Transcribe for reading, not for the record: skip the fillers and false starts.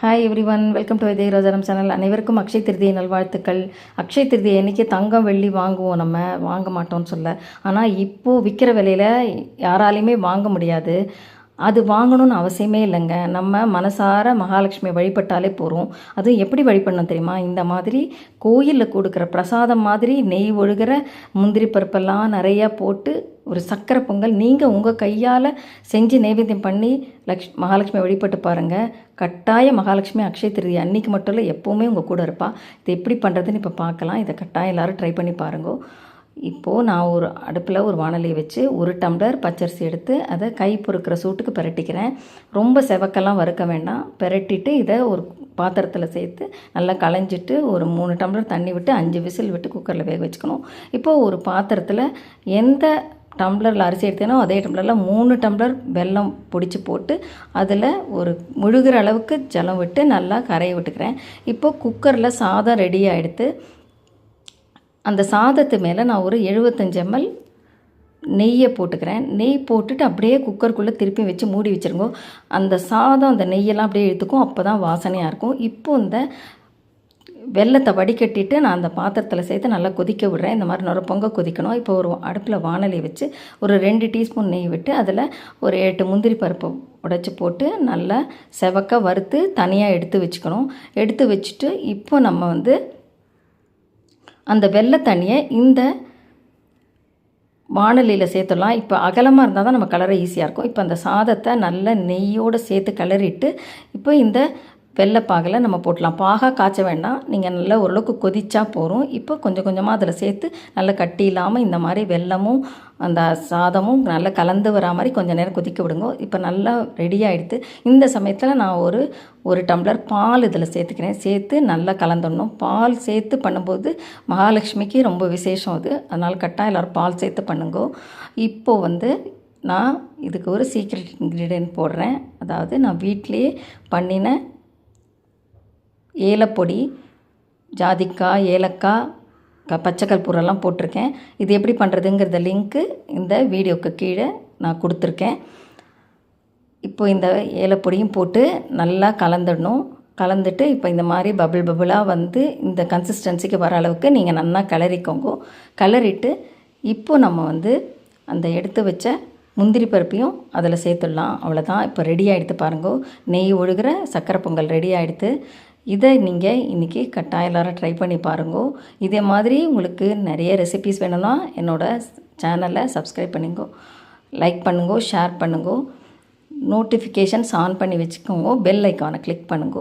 Hi every one, welcome to வைத்திய ரோஜாரம் channel. அனைவருக்கும் அக்ஷய திருதியை நல்வாழ்த்துக்கள். அக்ஷய திருதியை அன்றைக்கி தங்கம் வெள்ளி வாங்குவோம், நம்ம வாங்க மாட்டோம்னு சொல்ல. ஆனால் இப்போது விற்கிற விலையில் யாராலையுமே வாங்க முடியாது. அது வாங்கணும்னு அவசியமே இல்லைங்க. நம்ம மனசார மகாலட்சுமியை வழிபட்டாலே போகிறோம். அதுவும் எப்படி வழிபடணும் தெரியுமா? இந்த மாதிரி கோயிலில் கொடுக்குற பிரசாதம் மாதிரி நெய் ஒழுகிற முந்திரி பருப்பெல்லாம் நிறையா போட்டு ஒரு சக்கரை பொங்கல் நீங்கள் உங்கள் கையால் செஞ்சு நைவேத்தியம் பண்ணி மகாலட்சுமியை வழிபட்டு பாருங்கள். கட்டாய மகாலட்சுமி அக்ஷய திருதி அன்றைக்கி மட்டும் இல்லை, எப்போவுமே உங்கள் கூட இருப்பாள். இது எப்படி பண்ணுறதுன்னு இப்போ பார்க்கலாம். இதை கட்டாயம் எல்லோரும் ட்ரை பண்ணி பாருங்க. இப்போது நான் ஒரு அடுப்பில் ஒரு வாணலியை வச்சு 1 டம்ளர் பச்சரிசி எடுத்து அதை கை பொறுக்கிற சூட்டுக்கு பிரட்டிக்கிறேன். ரொம்ப செவக்கெல்லாம் வறுக்க வேண்டாம். பிரட்டிட்டு இதை ஒரு பாத்திரத்தில் சேர்த்து நல்லா களைஞ்சிட்டு ஒரு 3 டம்ளர் தண்ணி விட்டு 5 விசில் விட்டு குக்கரில் வேக வச்சுக்கணும். இப்போது ஒரு பாத்திரத்தில் எந்த டம்ளரில் அரிசி எடுத்தேனோ அதே டம்ளரில் 3 டம்ளர் வெல்லம் பொடிச்சு போட்டு அதில் ஒரு முழுகிற அளவுக்கு ஜலம் விட்டு நல்லா கரையை விட்டுக்கிறேன். இப்போது குக்கரில் சாதம் ரெடியாக எடுத்து அந்த சாதத்து மேலே நான் ஒரு 75 ml நெய்யை போட்டுக்கிறேன். நெய் போட்டுட்டு அப்படியே குக்கருக்குள்ளே திருப்பி வச்சு மூடி வச்சுருங்க. அந்த சாதம் அந்த நெய்யெல்லாம் அப்படியே எடுத்துக்கும், அப்போ தான் வாசனையாக இருக்கும். இப்போது இந்த வெல்லத்தை வடிகட்டிட்டு நான் அந்த பாத்திரத்தில் சேர்த்து நல்லா கொதிக்க விடுறேன். இந்த மாதிரி நொர பொங்க கொதிக்கணும். இப்போ ஒரு அடுப்பில் வாணலி வச்சு ஒரு 2 டீஸ்பூன் நெய் விட்டு அதில் ஒரு 8 முந்திரி பருப்பு உடைச்சி போட்டு நல்லா செவக்க வறுத்து தனியாக எடுத்து வச்சுக்கணும். எடுத்து வச்சுட்டு இப்போ நம்ம அந்த வெள்ளை தண்ணியை இந்த வாணலியில் சேர்த்துடலாம். இப்போ அகலமாக இருந்தால் தான் நம்ம கலரை ஈஸியாக இருக்கும். இப்போ அந்த சாதத்தை நல்ல நெய்யோடு சேர்த்து கிளறிட்டு இப்போ இந்த வெள்ளைப்பாகில் நம்ம போட்டலாம். பாகாக காய்ச்ச வேண்டாம், நீங்கள் நல்லா ஓரளவுக்கு கொதிச்சா போகிறோம். இப்போ கொஞ்சம் கொஞ்சமாக அதில் சேர்த்து நல்லா கட்டி இல்லாமல் இந்த மாதிரி வெல்லமும் அந்த சாதமும் நல்லா கலந்து வரா மாதிரி கொஞ்சம் நேரம் கொதிக்க விடுங்க. இப்போ நல்லா ரெடியாகிடுது. இந்த சமயத்தில் நான் ஒரு டம்ளர் பால் இதில் சேர்த்துக்கிறேன். சேர்த்து நல்லா கலந்துடணும். பால் சேர்த்து பண்ணும்போது மகாலட்சுமிக்கு ரொம்ப விசேஷம் அது, அதனால் கட்டாயம் எல்லோரும் பால் சேர்த்து பண்ணுங்க. இப்போது நான் இதுக்கு ஒரு சீக்ரெட் இன்க்ரீடியன்ட் போடுறேன். அதாவது நான் வீட்டிலேயே பண்ணின ஏலப்பொடி, ஜாதிக்காய், ஏலக்காய், பச்சை கற்பூரெல்லாம் போட்டிருக்கேன். இது எப்படி பண்ணுறதுங்கிறத லிங்க்கு இந்த வீடியோவுக்கு கீழே நான் கொடுத்துருக்கேன். இப்போ இந்த ஏலப்பொடியும் போட்டு நல்லா கலந்துடணும். கலந்துட்டு இப்போ இந்த மாதிரி பபிளாக இந்த கன்சிஸ்டன்சிக்கு வர அளவுக்கு நீங்கள் நல்லா கிளறிக்கோங்க. கிளறிட்டு இப்போ நம்ம அந்த எடுத்து வச்ச முந்திரி பருப்பையும் அதில் சேர்த்துடலாம். அவ்வளோதான், இப்போ ரெடி ஆகிடுத்து பாருங்க. நெய் ஒழுகிற சக்கரை பொங்கல் ரெடி ஆகிடுத்து. இதை நீங்கள் இன்றைக்கி கட்டாயம் எல்லாரும் ட்ரை பண்ணி பாருங்க. இதே மாதிரி உங்களுக்கு நிறைய ரெசிபீஸ் வேணும்னா என்னோடய சேனலை சப்ஸ்கிரைப் பண்ணுங்க, லைக் பண்ணுங்க, ஷேர் பண்ணுங்க, நோட்டிஃபிகேஷன்ஸ் ஆன் பண்ணி வச்சுக்கோங்க, பெல் ஐக்கானை கிளிக் பண்ணுங்க.